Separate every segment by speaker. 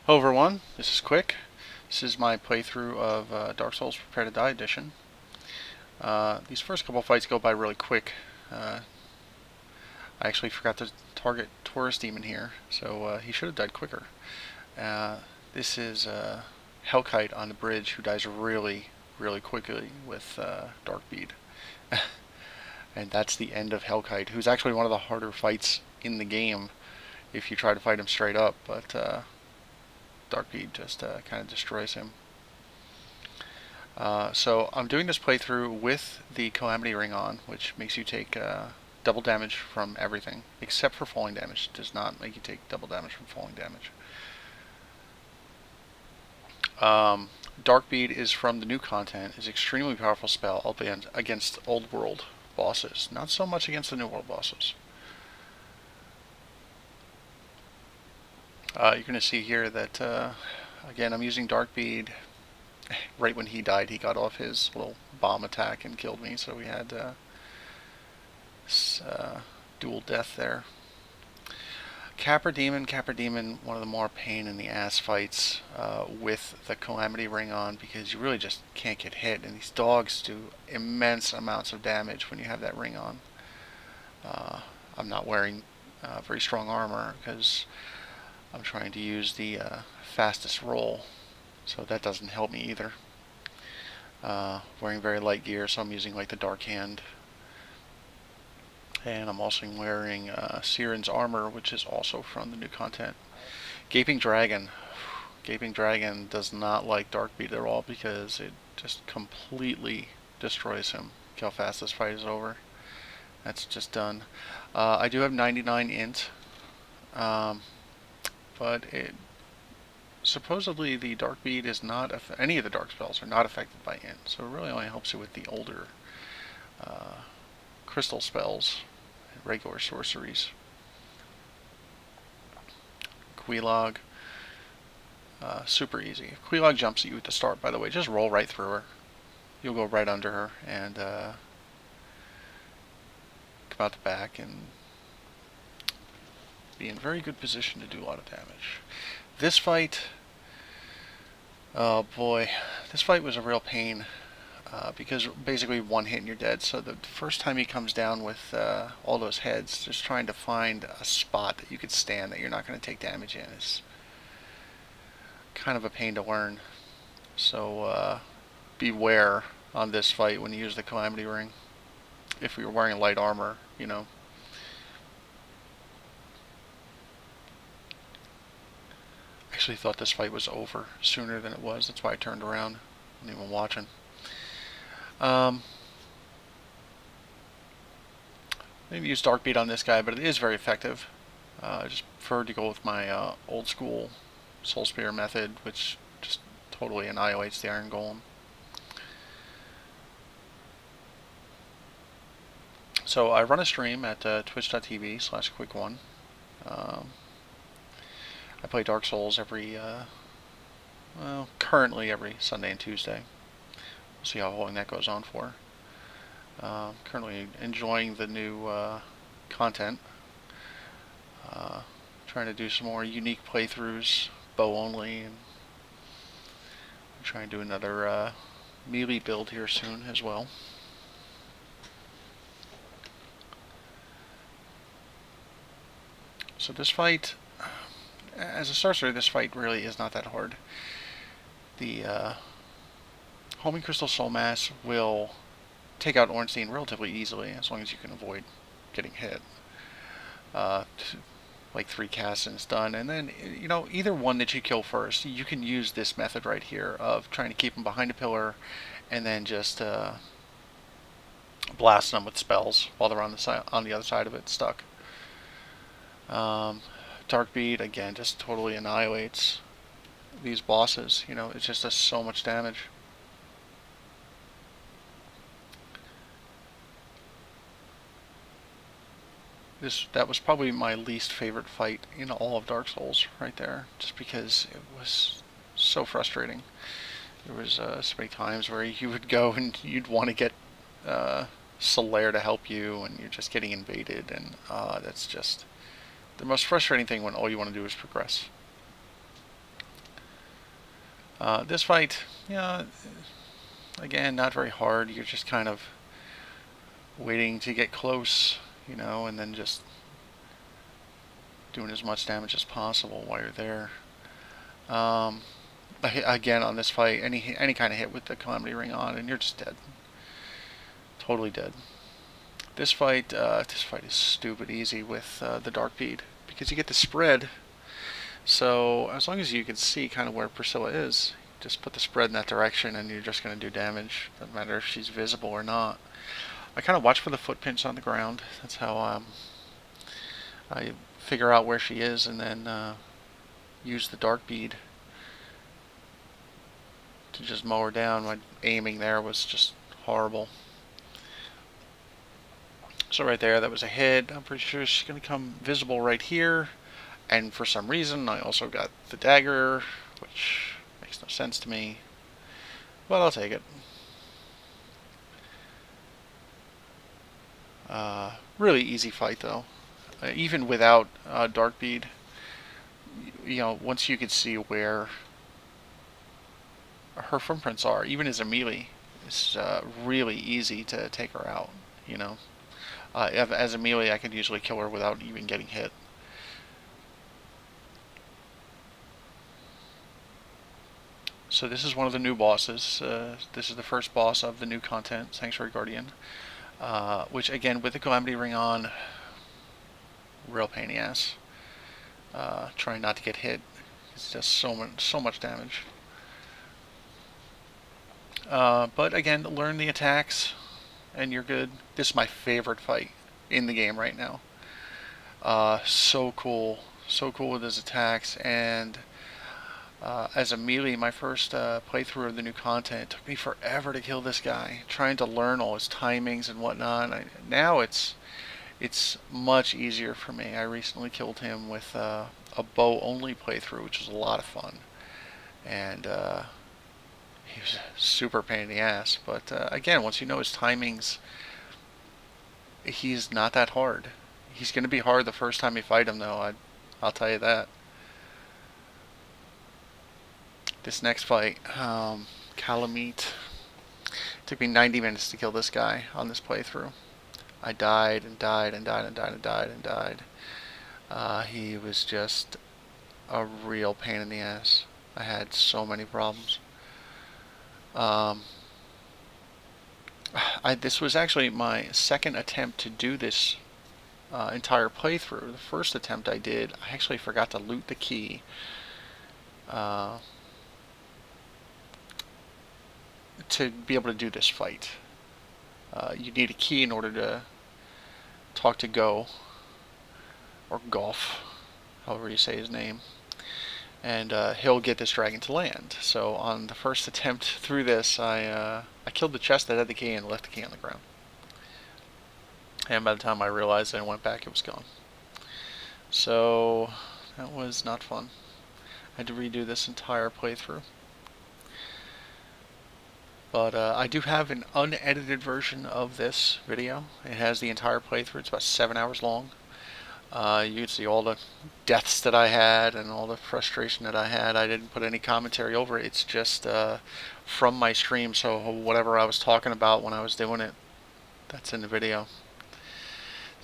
Speaker 1: Hello everyone, this is Quick. This is my playthrough of Dark Souls Prepare to Die edition. These first couple fights go by really quick. I actually forgot to target Taurus Demon here, so he should have died quicker. This is Hellkite on the bridge who dies really, really quickly with Dark Bead. And that's the end of Hellkite, who's actually one of the harder fights in the game if you try to fight him straight up, but Darkbead just kind of destroys him. So I'm doing this playthrough with the Calamity ring on, which makes you take double damage from everything, except for falling damage. It does not make you take double damage from falling damage. Darkbead is from the new content, is extremely powerful spell against old world bosses, not so much against the new world bosses. You're going to see here that, again, I'm using Darkbead. Right when he died, he got off his little bomb attack and killed me, so we had dual death there. Capra Demon, one of the more pain in the ass fights with the Calamity ring on, because you really just can't get hit, and these dogs do immense amounts of damage when you have that ring on. I'm not wearing very strong armor because I'm trying to use the fastest roll, so that doesn't help me either. Wearing very light gear, so I'm using like the Dark Hand. And I'm also wearing Siren's armor, which is also from the new content. Gaping Dragon. Gaping Dragon does not like Darkbead at all because it just completely destroys him. Look how fast this fight is over. That's just done. I do have 99 int, but supposedly the Darkbead is not, any of the dark spells are not affected by int, so it really only helps you with the older crystal spells, regular sorceries. Quelaag, super easy. If Quelaag jumps at you at the start, by the way, just roll right through her. You'll go right under her and come out the back and be in very good position to do a lot of damage. This fight, oh boy, this fight was a real pain because basically one hit and you're dead. So the first time he comes down with all those heads, just trying to find a spot that you could stand that you're not going to take damage in is kind of a pain to learn. So beware on this fight when you use the Calamity ring. If you're wearing light armor, you know. I actually thought this fight was over sooner than it was. That's why I turned around. I wasn't even watching. I didn't use Darkbead on this guy, but it is very effective. I just preferred to go with my old school Soul Spear method, which just totally annihilates the Iron Golem. So I run a stream at twitch.tv/quick1. I play Dark Souls every, currently every Sunday and Tuesday. We'll see how long that goes on for. Currently enjoying the new content. Trying to do some more unique playthroughs, bow only, and I'm trying to do another melee build here soon as well. So this fight, as a sorcerer, this fight really is not that hard. The Homing Crystal Soul Mass will take out Ornstein relatively easily, as long as you can avoid getting hit. Like 3 casts and it's done. And then, you know, either one that you kill first, you can use this method right here of trying to keep them behind a pillar and then just blast them with spells while they're on the other side of it, stuck. Darkbead, again, just totally annihilates these bosses. You know, it just does so much damage. That was probably my least favorite fight in all of Dark Souls right there, just because it was so frustrating. There was so many times where you would go and you'd want to get Solaire to help you, and you're just getting invaded, and that's just the most frustrating thing when all you want to do is progress. This fight, again, not very hard. You're just kind of waiting to get close, and then just doing as much damage as possible while you're there. Again, on this fight, any kind of hit with the Calamity ring on, and you're just dead. Totally dead. This fight is stupid easy with the Dark Bead because you get the spread. So as long as you can see kind of where Priscilla is, just put the spread in that direction, and you're just going to do damage. Doesn't matter if she's visible or not. I kind of watch for the footprints on the ground. That's how I figure out where she is, and then use the Dark Bead to just mow her down. My aiming there was just horrible. So right there, that was a hit. I'm pretty sure she's going to come visible right here. And for some reason, I also got the dagger, which makes no sense to me. But I'll take it. Really easy fight, though. Even without Dark Bead, once you could see where her footprints are, even as a melee, it's really easy to take her out, as a melee, I could usually kill her without even getting hit. So this is one of the new bosses. This is the first boss of the new content, Sanctuary Guardian. Which, again, with the Calamity ring on, real pain in the ass. Trying not to get hit. It's just so much damage. But again, learn the attacks, and you're good. This is my favorite fight in the game right now. So cool with his attacks, and as a melee, my first playthrough of the new content, it took me forever to kill this guy, trying to learn all his timings and whatnot. Now it's much easier for me. I recently killed him with a bow only playthrough, which was a lot of fun, and he was a super pain in the ass. But again, once you know his timings, he's not that hard. He's going to be hard the first time you fight him, though. I'll tell you that. This next fight, Calamity. It took me 90 minutes to kill this guy on this playthrough. I died and died and died and died and died and died. He was just a real pain in the ass. I had so many problems. This was actually my second attempt to do this entire playthrough. The first attempt I did, I actually forgot to loot the key. To be able to do this fight. You need a key in order to talk to Go, or Golf, however you say his name, and he'll get this dragon to land. So on the first attempt through this, I killed the chest that had the key and left the key on the ground. And by the time I realized and went back, it was gone. So that was not fun. I had to redo this entire playthrough. But I do have an unedited version of this video. It has the entire playthrough. It's about 7 hours long. You can see all the deaths that I had and all the frustration that I had. I didn't put any commentary over it. It's just from my stream, so whatever I was talking about when I was doing it, that's in the video.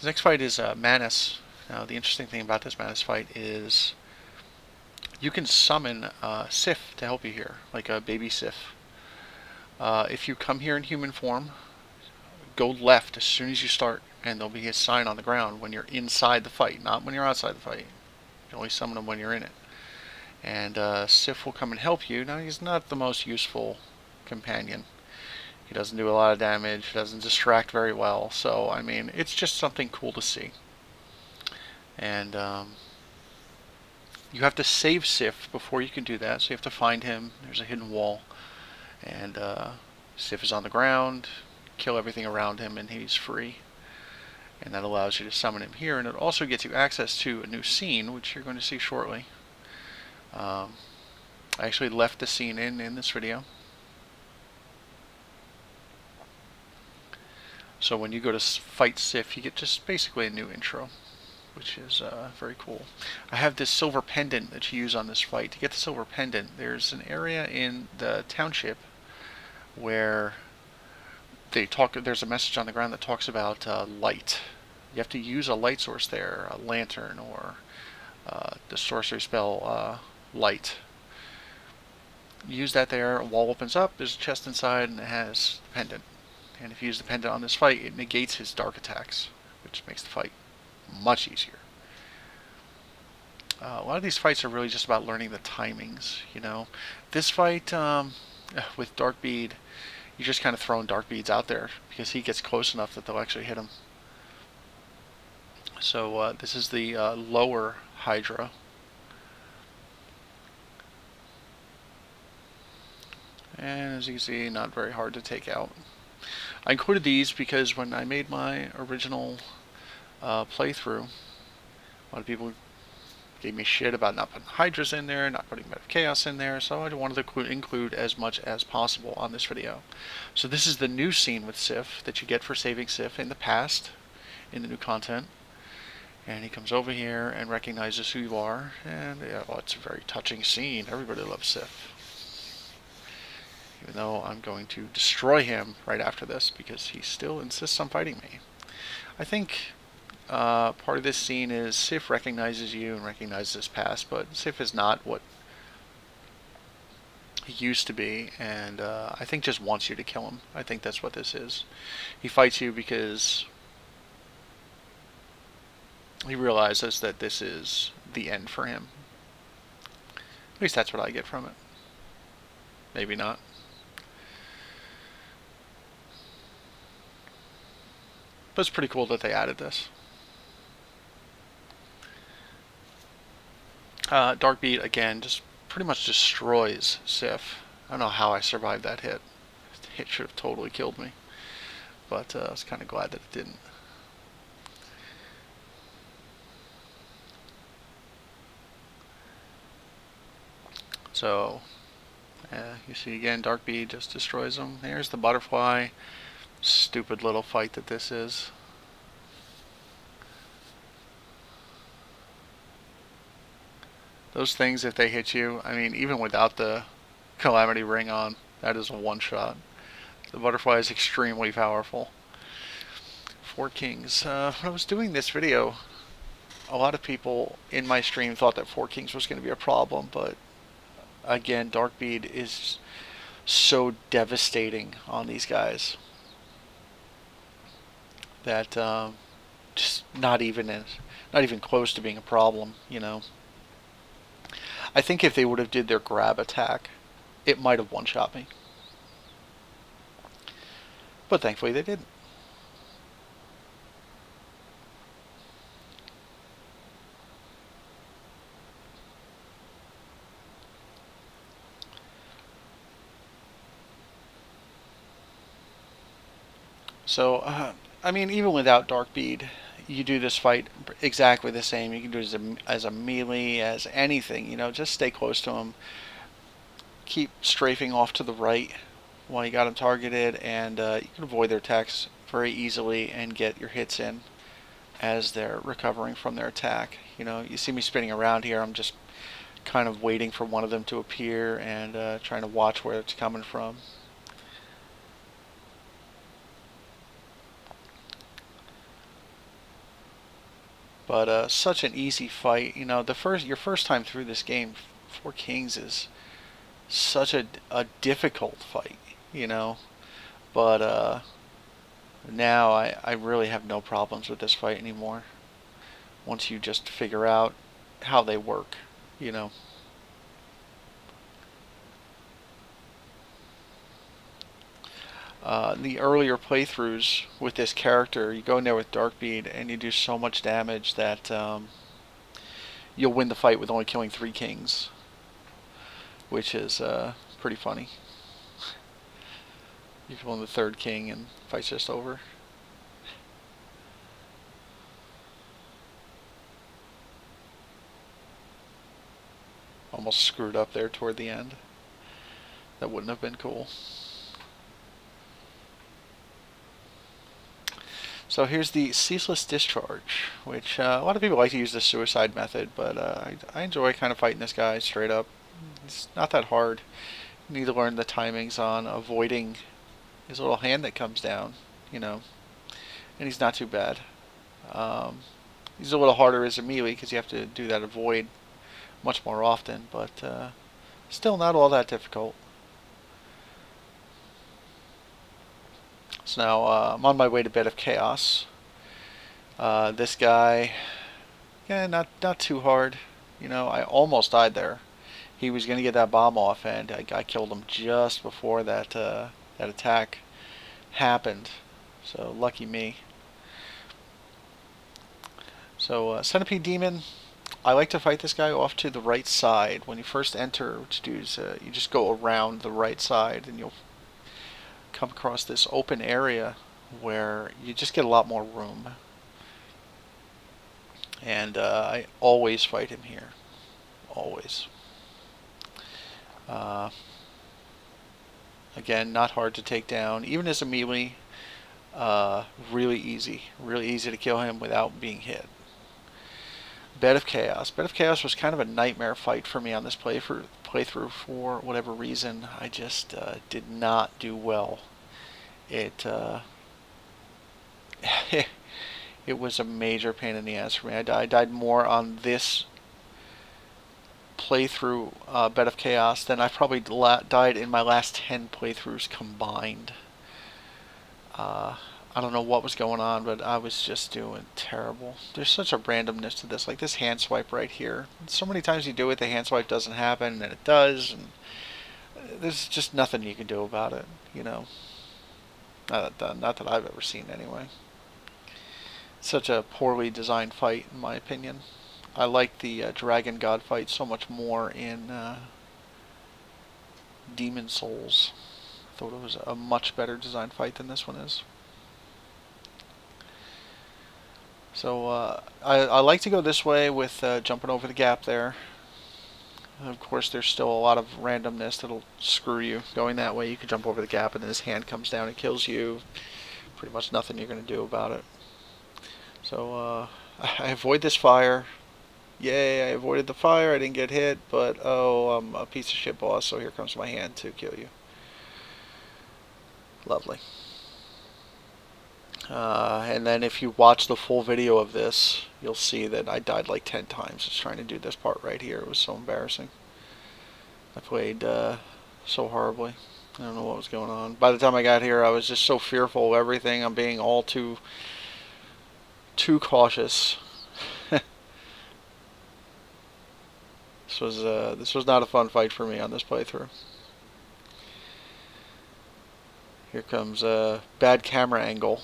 Speaker 1: The next fight is Manus. Now, the interesting thing about this Manus fight is you can summon Sif to help you here, like a baby Sif. If you come here in human form, go left as soon as you start, and there'll be a sign on the ground when you're inside the fight, not when you're outside the fight. You can only summon them when you're in it. And Sif will come and help you. Now, he's not the most useful companion. He doesn't do a lot of damage, doesn't distract very well, so, I mean, it's just something cool to see. And you have to save Sif before you can do that, so you have to find him. There's a hidden wall. And Sif is on the ground, kill everything around him, and he's free. And that allows you to summon him here, and it also gets you access to a new scene, which you're going to see shortly. I actually left the scene in this video. So when you go to fight Sif, you get just basically a new intro. which is very cool. I have this silver pendant that you use on this fight. To get the silver pendant, there's an area in the township where there's a message on the ground that talks about light. You have to use a light source there, a lantern or the sorcery spell light. Use that there, a wall opens up, there's a chest inside, and it has the pendant. And if you use the pendant on this fight, it negates his dark attacks, which makes the fight much easier. A lot of these fights are really just about learning the timings, you know. This fight with Dark Bead, you're just kind of throwing Dark Beads out there because he gets close enough that they'll actually hit him. So this is the lower Hydra. And as you can see, not very hard to take out. I included these because when I made my original playthrough, a lot of people gave me shit about not putting Hydras in there, not putting Med of Chaos in there, so I wanted to include as much as possible on this video. So this is the new scene with Sif that you get for saving Sif in the past, in the new content. And he comes over here and recognizes who you are, and yeah, well, it's a very touching scene. Everybody loves Sif. Even though I'm going to destroy him right after this because he still insists on fighting me. I think part of this scene is Sif recognizes you and recognizes his past, but Sif is not what he used to be, and I think just wants you to kill him. I think that's what this is. He fights you because he realizes that this is the end for him. At least that's what I get from it. Maybe not. But it's pretty cool that they added this. Dark Beat, again, just pretty much destroys Sif. I don't know how I survived that hit. The hit should have totally killed me. But I was kind of glad that it didn't. So, you see again, Dark Beat just destroys him. There's the butterfly. Stupid little fight that this is. Those things, if they hit you, I mean, even without the Calamity ring on, that is a one-shot. The butterfly is extremely powerful. 4 Kings. When I was doing this video, a lot of people in my stream thought that 4 Kings was going to be a problem, but again, Dark Bead is so devastating on these guys that just not even close to being a problem, you know. I think if they would have did their grab attack, it might have one-shot me. But thankfully they didn't. So, I mean, even without Dark Bead, you do this fight exactly the same. You can do it as a melee, as anything, you know, just stay close to him. Keep strafing off to the right while you got him targeted, and you can avoid their attacks very easily and get your hits in as they're recovering from their attack. You know, you see me spinning around here, I'm just kind of waiting for one of them to appear and trying to watch where it's coming from. But such an easy fight. You know, your first time through this game, 4 Kings is such a difficult fight, you know. But now I really have no problems with this fight anymore. Once you just figure out how they work, you know. The earlier playthroughs with this character, you go in there with Dark Bead and you do so much damage that you'll win the fight with only killing 3 kings, which is pretty funny. You kill the 3rd king and the fight's just over. Almost screwed up there toward the end. That wouldn't have been cool. So here's the ceaseless discharge, which a lot of people like to use the suicide method, but I enjoy kind of fighting this guy straight up. It's not that hard. You need to learn the timings on avoiding his little hand that comes down, you know, and he's not too bad. He's a little harder as a melee because you have to do that avoid much more often, but still not all that difficult. So now I'm on my way to Bed of Chaos. This guy, yeah, not too hard. You know, I almost died there. He was going to get that bomb off, and I killed him just before that that attack happened. So lucky me. So Centipede Demon, I like to fight this guy off to the right side. When you first enter, what you do is you just go around the right side, and you'll come across this open area where you just get a lot more room. And I always fight him here. Always. Again, not hard to take down. Even as a melee, really easy. Really easy to kill him without being hit. Bed of Chaos. Bed of Chaos was kind of a nightmare fight for me on this playthrough for whatever reason. I just did not do well. It it was a major pain in the ass for me. I died more on this playthrough, Bed of Chaos, than I've probably died in my last 10 playthroughs combined. I don't know what was going on, but I was just doing terrible. There's such a randomness to this, like this hand swipe right here. So many times you do it, the hand swipe doesn't happen, and then it does, and there's just nothing you can do about it, you know. Not that I've ever seen anyway. Such a poorly designed fight, in my opinion. I like the Dragon God fight so much more in Demon Souls. I thought it was a much better designed fight than this one is. So I like to go this way with jumping over the gap there. Of course, there's still a lot of randomness that'll screw you. Going that way, you can jump over the gap and then his hand comes down and kills you. Pretty much nothing you're going to do about it. So I avoid this fire. Yay, I avoided the fire. I didn't get hit, but oh, I'm a piece of shit boss, so here comes my hand to kill you. Lovely. And then if you watch the full video of this, you'll see that I died like 10 times just trying to do this part right here. It was so embarrassing. I played so horribly. I don't know what was going on. By the time I got here, I was just so fearful of everything. I'm being all too cautious. This was not a fun fight for me on this playthrough. Here comes a bad camera angle.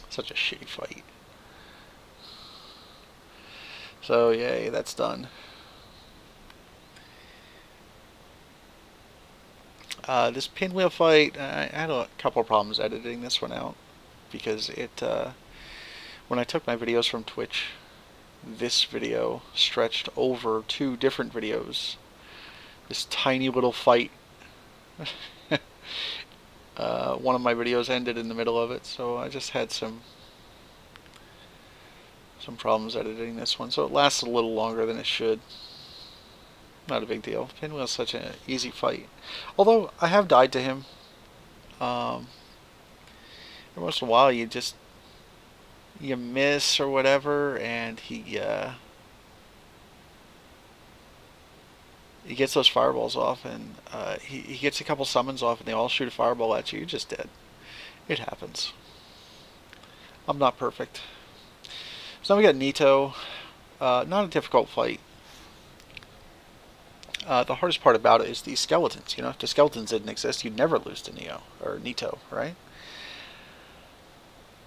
Speaker 1: Such a shitty fight. So yay, that's done. This pinwheel fight, I had a couple of problems editing this one out because when I took my videos from Twitch, this video stretched over 2 different videos. This tiny little fight. One of my videos ended in the middle of it, so I just had some problems editing this one. So it lasts a little longer than it should. Not a big deal. Pinwheel's such an easy fight. Although I have died to him. Every once in a while you miss or whatever, and he gets those fireballs off, and he gets a couple summons off, and they all shoot a fireball at you. You're just dead. It happens. I'm not perfect. So now we got Nito. Not a difficult fight. The hardest part about it is these skeletons. You know, if the skeletons didn't exist, you'd never lose to Nito, right?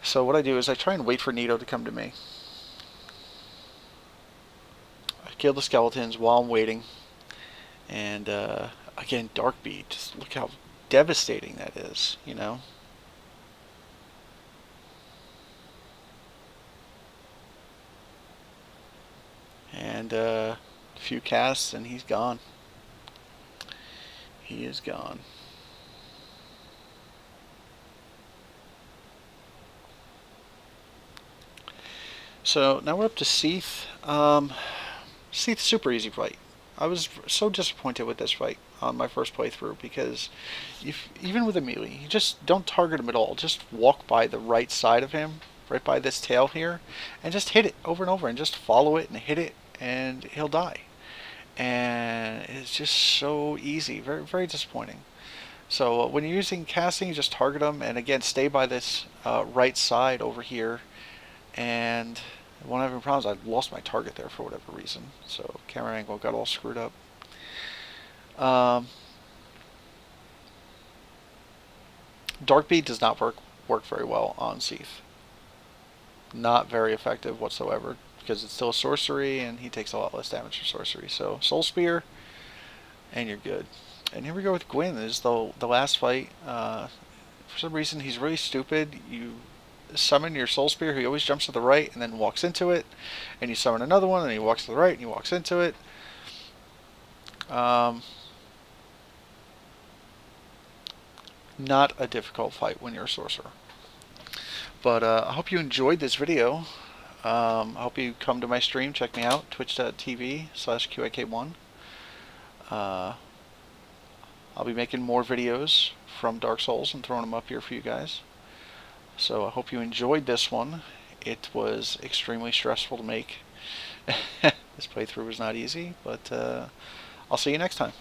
Speaker 1: So what I do is I try and wait for Nito to come to me. I kill the skeletons while I'm waiting. And again, Dark Beat. Just look how devastating that is, you know. And a few casts and he's gone. He is gone. So now we're up to Seath. Seath's super easy fight. I was so disappointed with this fight on my first playthrough because even with a melee, you just don't target him at all. Just walk by the right side of him, right by this tail here, and just hit it over and over and just follow it and hit it and he'll die. And it's just so easy. Very, very disappointing. So when you're using casting, you just target them and again stay by this right side over here. And one of the problems, I lost my target there for whatever reason. So camera angle got all screwed up. Dark Bead does not work very well on Sif. Not very effective whatsoever because it's still a sorcery and he takes a lot less damage for sorcery. So Soul Spear and you're good. And here we go with Gwyn. This is the last fight. For some reason he's really stupid. You summon your Soul Spear, he always jumps to the right and then walks into it, and you summon another one and he walks to the right and he walks into it. Not a difficult fight when you're a sorcerer. But I hope you enjoyed this video. I hope you come to my stream, check me out, twitch.tv/QIK1. I'll be making more videos from Dark Souls and throwing them up here for you guys. So I hope you enjoyed this one. It was extremely stressful to make. This playthrough was not easy, but I'll see you next time.